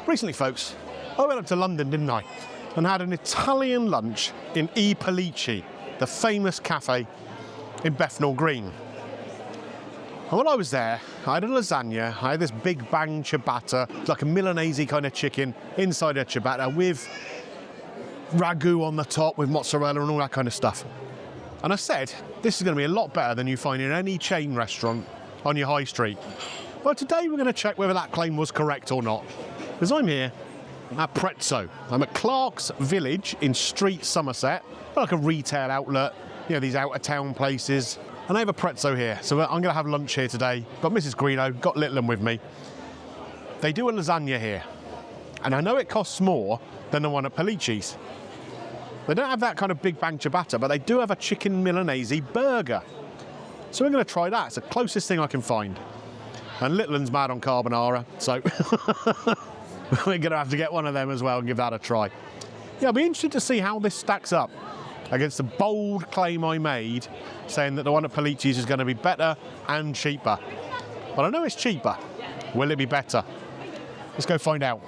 Recently, folks, I went up to London, didn't I? And had an Italian lunch in PELLICCI'S, the famous cafe in Bethnal Green. And when I was there, I had a lasagna, I had this big bang ciabatta, like a Milanese kind of chicken inside a ciabatta with ragu on the top with mozzarella and all that kind of stuff. And I said, this is going to be a lot better than you find in any chain restaurant on your high street. Well, today we're going to check whether that claim was correct or not. Because I'm here at Prezzo. I'm at Clark's Village in Street Somerset, like a retail outlet, you know, these out-of-town places. And I have a Prezzo here, so I'm going to have lunch here today. Got Mrs. Greeno, got Little 'un with me. They do a lasagna here, and I know it costs more than the one at PELLICCI'S. They don't have that kind of big bang ciabatta, but they do have a chicken Milanese burger. So we're going to try that. It's the closest thing I can find. And Little 'un's mad on carbonara, so we're going to have to get one of them as well and give that a try. Yeah, I'll be interested to see how this stacks up against the bold claim I made, saying that the one at PELLICCI'S is going to be better and cheaper. But I know it's cheaper. Will it be better? Let's go find out.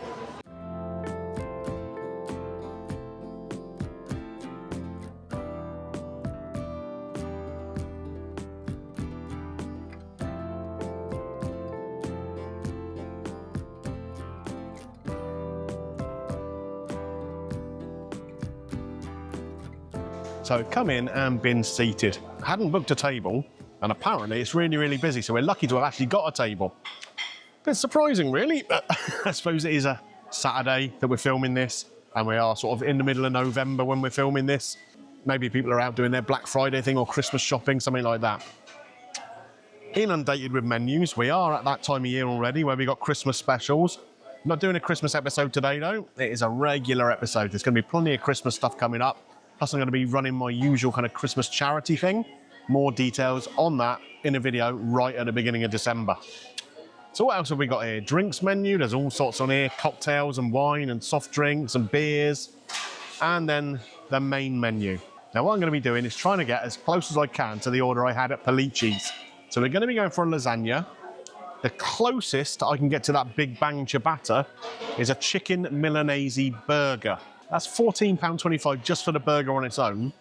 So come in and been seated. I hadn't booked a table, and apparently it's really, really busy, so we're lucky to have actually got a table. Bit surprising, really, but I suppose it is a Saturday that we're filming this, and we are sort of in the middle of November when we're filming this. Maybe people are out doing their Black Friday thing or Christmas shopping, something like that. Inundated with menus. We are at that time of year already where we got Christmas specials. Not doing a Christmas episode today, though. It is a regular episode. There's going to be plenty of Christmas stuff coming up. Plus, I'm going to be running my usual kind of Christmas charity thing. More details on that in a video right at the beginning of December. So what else have we got here? Drinks menu, there's all sorts on here. Cocktails and wine and soft drinks and beers. And then the main menu. Now what I'm going to be doing is trying to get as close as I can to the order I had at PELLICCI'S. So we're going to be going for a lasagna. The closest I can get to that big bang ciabatta is a chicken Milanese burger. That's £14.25 just for the burger on its own.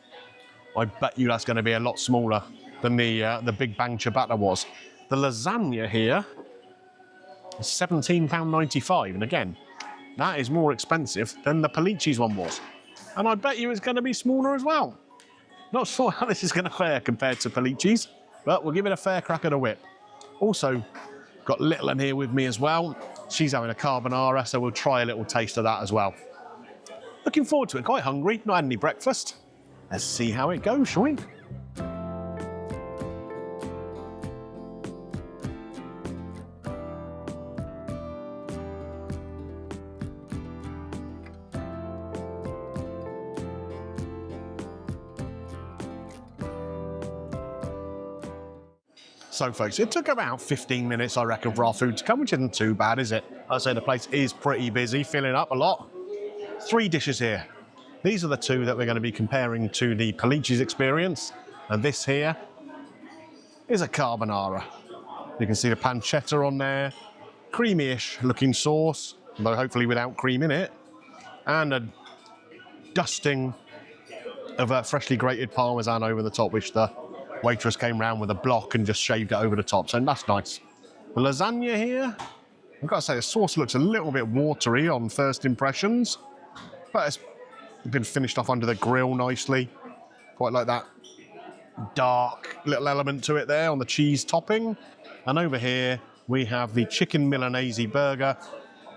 I bet you that's going to be a lot smaller than the Big Bang ciabatta was. The lasagna here is £17.95, and again, that is more expensive than the PELLICCI'S one was. And I bet you it's going to be smaller as well. Not sure how this is going to fare compared to PELLICCI'S, but we'll give it a fair crack at a whip. Also, got Little 'un here with me as well. She's having a carbonara, so we'll try a little taste of that as well. Looking forward to it, quite hungry, not had any breakfast. Let's see how it goes, shall we? So folks, it took about 15 minutes, I reckon, for our food to come, which isn't too bad, is it? I'd say the place is pretty busy, filling up a lot. 3 dishes here. These are the 2 that we're going to be comparing to the PELLICCI'S experience. And this here is a carbonara. You can see the pancetta on there. Creamy-ish looking sauce, though hopefully without cream in it. And a dusting of freshly grated parmesan over the top, which the waitress came round with a block and just shaved it over the top. So that's nice. The lasagna here, I've got to say the sauce looks a little bit watery on first impressions. But it's been finished off under the grill nicely. Quite like that dark little element to it there on the cheese topping. And over here, we have the chicken Milanese burger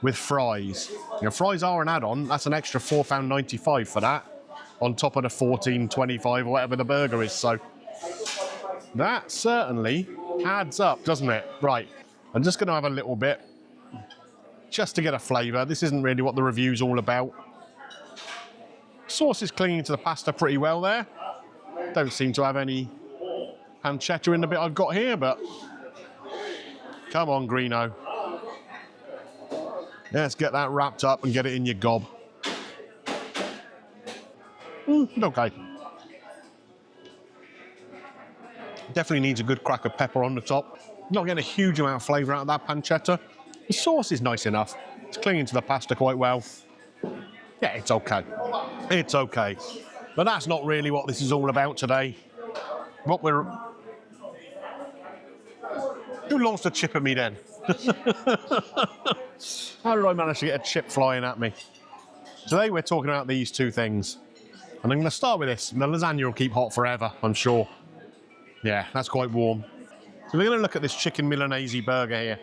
with fries. You know, fries are an add-on. That's an extra £4.95 for that, on top of the £14.25 or whatever the burger is. So that certainly adds up, doesn't it? Right, I'm just going to have a little bit, just to get a flavour. This isn't really what the review's all about. Sauce is clinging to the pasta pretty well there. Don't seem to have any pancetta in the bit I've got here, but come on, Greeno. Let's get that wrapped up and get it in your gob. Okay. Definitely needs a good crack of pepper on the top. Not getting a huge amount of flavour out of that pancetta. The sauce is nice enough. It's clinging to the pasta quite well. Yeah, it's okay. It's okay. But that's not really what this is all about today. What we're... Who launched a chip at me then? How did I manage to get a chip flying at me? Today we're talking about these two things. And I'm going to start with this. The lasagna will keep hot forever, I'm sure. Yeah, that's quite warm. So we're going to look at this chicken Milanese burger here.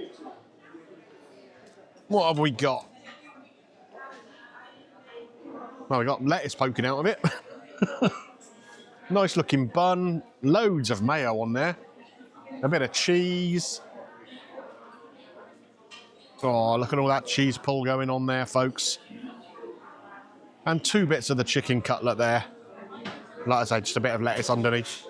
What have we got? Well, we got lettuce poking out of it. Nice looking bun. Loads of mayo on there. A bit of cheese. Oh, look at all that cheese pull going on there, folks. And 2 bits of the chicken cutlet there. Like I say, just a bit of lettuce underneath.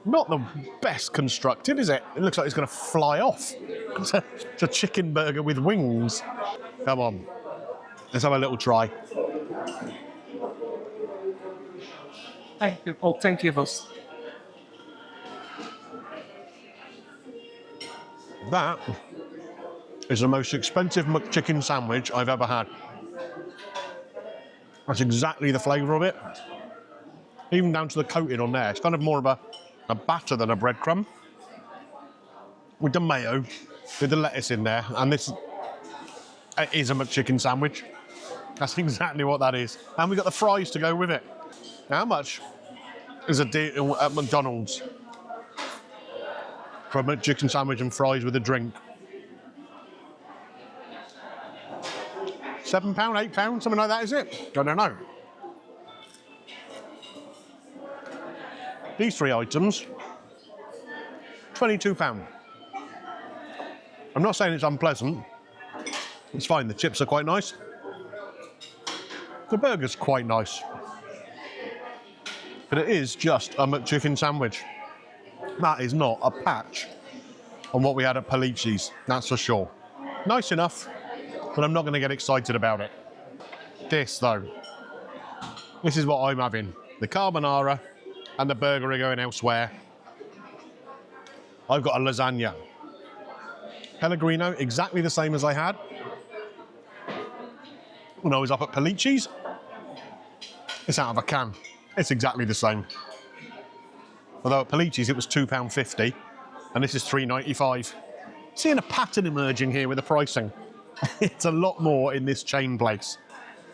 Not the best constructed, is it? It looks like it's going to fly off. It's a chicken burger with wings. Come on. Let's have a little try. Thank you. Oh, thank you, boss. That is the most expensive McChicken sandwich I've ever had. That's exactly the flavour of it. Even down to the coating on there. It's kind of more of a batter than a breadcrumb. With the mayo, with the lettuce in there, and this is a McChicken sandwich. That's exactly what that is. And we've got the fries to go with it. How much is a deal at McDonald's for a McChicken sandwich and fries with a drink? £7, £8, something like that, is it? I don't know. These 3 items, £22. I'm not saying it's unpleasant. It's fine, the chips are quite nice. The burger's quite nice. But it is just a McChicken sandwich. That is not a patch on what we had at PELLICCI'S, that's for sure. Nice enough, but I'm not going to get excited about it. This, though, this is what I'm having. The carbonara and the burger are going elsewhere. I've got a lasagna. Pellegrino, exactly the same as I had when I was up at PELLICCI'S. It's out of a can. It's exactly the same. Although at PELLICCI'S it was £2.50 and this is £3.95. Seeing a pattern emerging here with the pricing. It's a lot more in this chain place.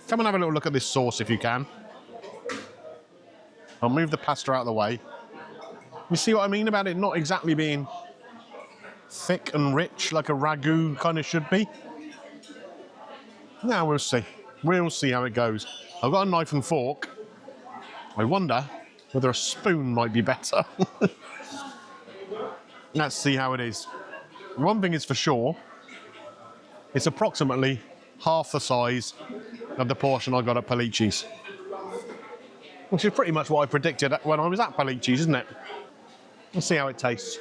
Come and have a little look at this sauce if you can. I'll move the pasta out of the way. You see what I mean about it not exactly being thick and rich like a ragu kind of should be? Now we'll see. We'll see how it goes. I've got a knife and fork. I wonder whether a spoon might be better. Let's see how it is. One thing is for sure, it's approximately half the size of the portion I got at PELLICCI'S. Which is pretty much what I predicted when I was at PELLICCI'S, isn't it? Let's see how it tastes.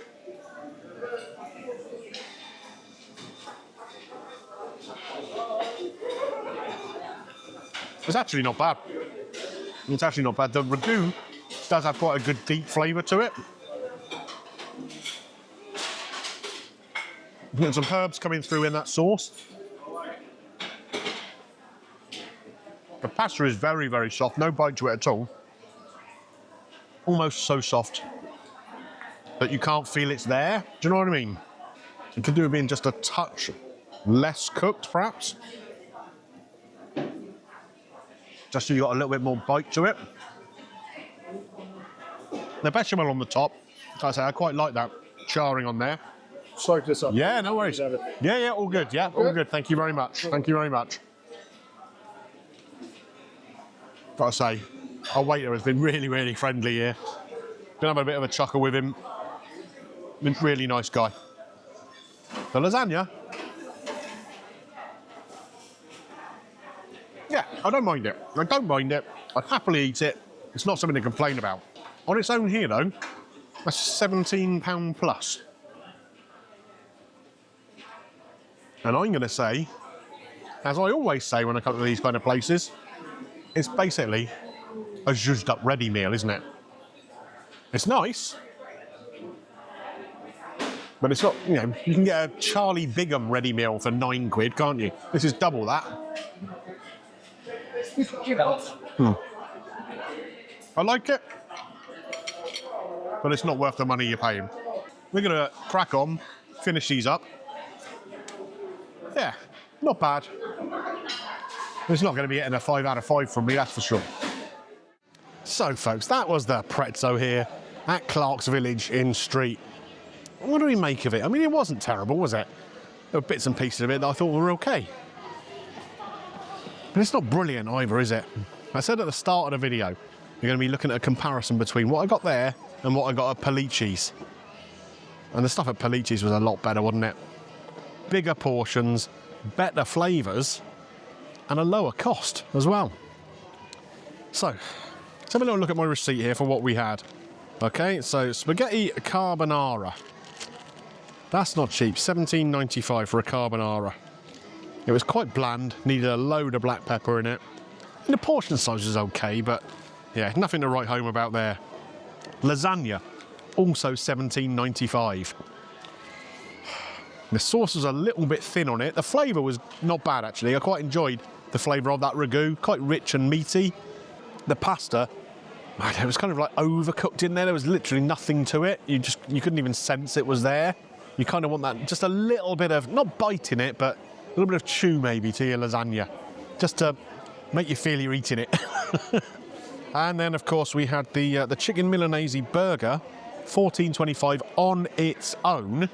It's actually not bad. It's actually not bad. The ragu does have quite a good deep flavour to it. There's some herbs coming through in that sauce. The pasta is very, very soft. No bite to it at all. Almost so soft that you can't feel it's there. Do you know what I mean? It could do with being just a touch less cooked, perhaps. Just so you got a little bit more bite to it. The bechamel on the top, like I say, I quite like that charring on there. Sorry to disrupt. Yeah, no worries. Yeah, all good. Yeah, all good. Thank you very much. Thank you very much. Gotta say, our waiter has been really, really friendly here. Been having a bit of a chuckle with him. Been a really nice guy. The lasagna. Yeah, I don't mind it. I don't mind it. I'd happily eat it. It's not something to complain about. On its own here, though, that's £17 plus. And I'm going to say, as I always say when I come to these kind of places, it's basically a zhuzhed up ready meal, isn't it? It's nice. But it's not, you know, you can get a Charlie Bigham ready meal for £9, can't you? This is double that. I like it, but it's not worth the money you're paying. We're gonna crack on, finish these up. Yeah, not bad. It's not gonna be getting a 5 out of 5 from me, that's for sure. So folks, that was the Prezzo here at Clark's Village in Street. What do we make of it? I mean, it wasn't terrible, was it? There were bits and pieces of it that I thought were okay. But it's not brilliant either, is it? I said at the start of the video, you're going to be looking at a comparison between what I got there and what I got at PELLICCI'S. And the stuff at PELLICCI'S was a lot better, wasn't it? Bigger portions, better flavours, and a lower cost as well. So, let's have a little look at my receipt here for what we had. Okay, so spaghetti carbonara. That's not cheap, £17.95 for a carbonara. It was quite bland, needed a load of black pepper in it. And the portion size was okay, but yeah, nothing to write home about there. Lasagna, also £17.95. The sauce was a little bit thin on it. The flavour was not bad, actually. I quite enjoyed the flavour of that ragu, quite rich and meaty. The pasta, it was kind of like overcooked in there. There was literally nothing to it. You couldn't even sense it was there. You kind of want that, just a little bit of, not bite in it, but a little bit of chew maybe to your lasagna, just to make you feel you're eating it. And then, of course, we had the chicken Milanese burger, £14.25 on its own.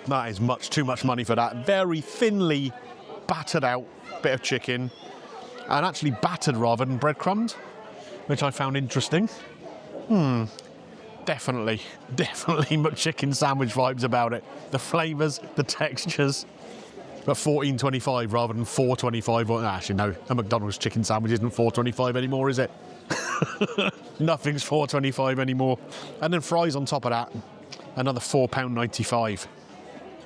That is much too much money for that. Very thinly battered out bit of chicken, and actually battered rather than breadcrumbed, which I found interesting. Definitely chicken sandwich vibes about it. The flavours, the textures. But £14.25 rather than £4.25. Well, actually, no, a McDonald's chicken sandwich isn't £4.25 anymore, is it? Nothing's £4.25 anymore. And then fries on top of that, another £4.95.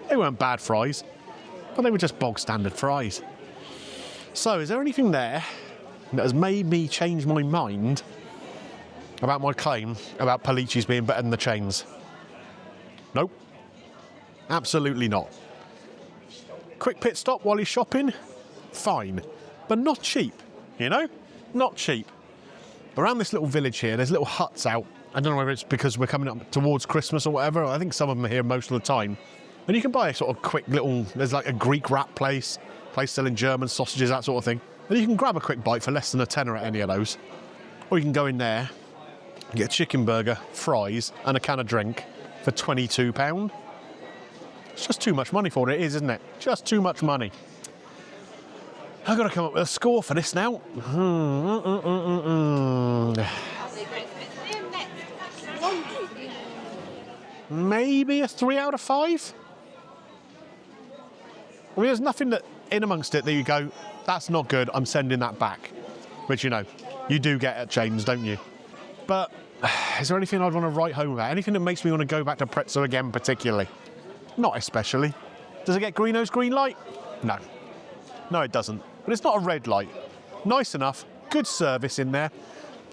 They weren't bad fries, but they were just bog standard fries. So, is there anything there that has made me change my mind about my claim about PELLICCI'S being better than the chains? Nope. Absolutely not. Quick pit stop while you're shopping? Fine. But not cheap, you know? Not cheap. Around this little village here, there's little huts out. I don't know whether it's because we're coming up towards Christmas or whatever. I think some of them are here most of the time. And you can buy a sort of quick little, there's like a Greek wrap place selling German sausages, that sort of thing. And you can grab a quick bite for less than a tenner at any of those. Or you can go in there, get a chicken burger, fries, and a can of drink for £22. It's just too much money for what it is, isn't it? Just too much money. I've got to come up with a score for this now. Maybe a 3 out of 5? I mean, there's nothing that in amongst it that you go, that's not good, I'm sending that back. Which, you know, you do get at chains, don't you? But is there anything I'd want to write home about? Anything that makes me want to go back to Prezzo again particularly? Not especially. Does it get Greeno's green light? No. No, it doesn't. But it's not a red light. Nice enough, good service in there.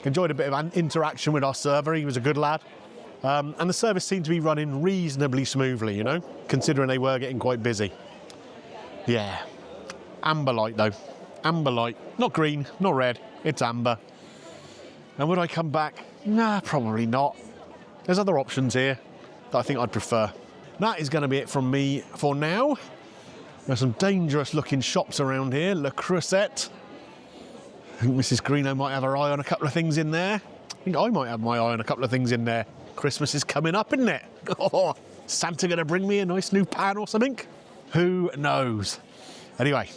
Enjoyed a bit of an interaction with our server, he was a good lad. And the service seemed to be running reasonably smoothly, you know, considering they were getting quite busy. Yeah. Amber light though. Amber light. Not green, not red, it's amber. And would I come back? Nah, probably not. There's other options here that I think I'd prefer. That is going to be it from me for now. There's some dangerous looking shops around here. Le Creuset. I think Mrs. Greeno might have her eye on a couple of things in there. I think I might have my eye on a couple of things in there. Christmas is coming up, isn't it? Oh, Santa going to bring me a nice new pan or something? Who knows? Anyway,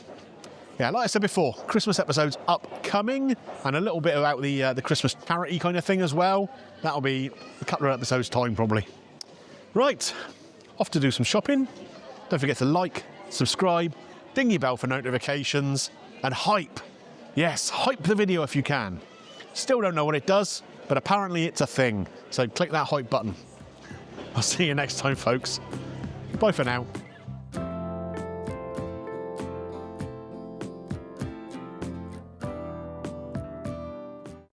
yeah, like I said before, Christmas episodes upcoming, and a little bit about the Christmas charity kind of thing as well. That'll be a couple of episodes' time, probably. Right, off to do some shopping. Don't forget to like, subscribe, ding your bell for notifications, and hype. Yes, hype the video if you can. Still don't know what it does, but apparently it's a thing. So click that hype button. I'll see you next time, folks. Bye for now.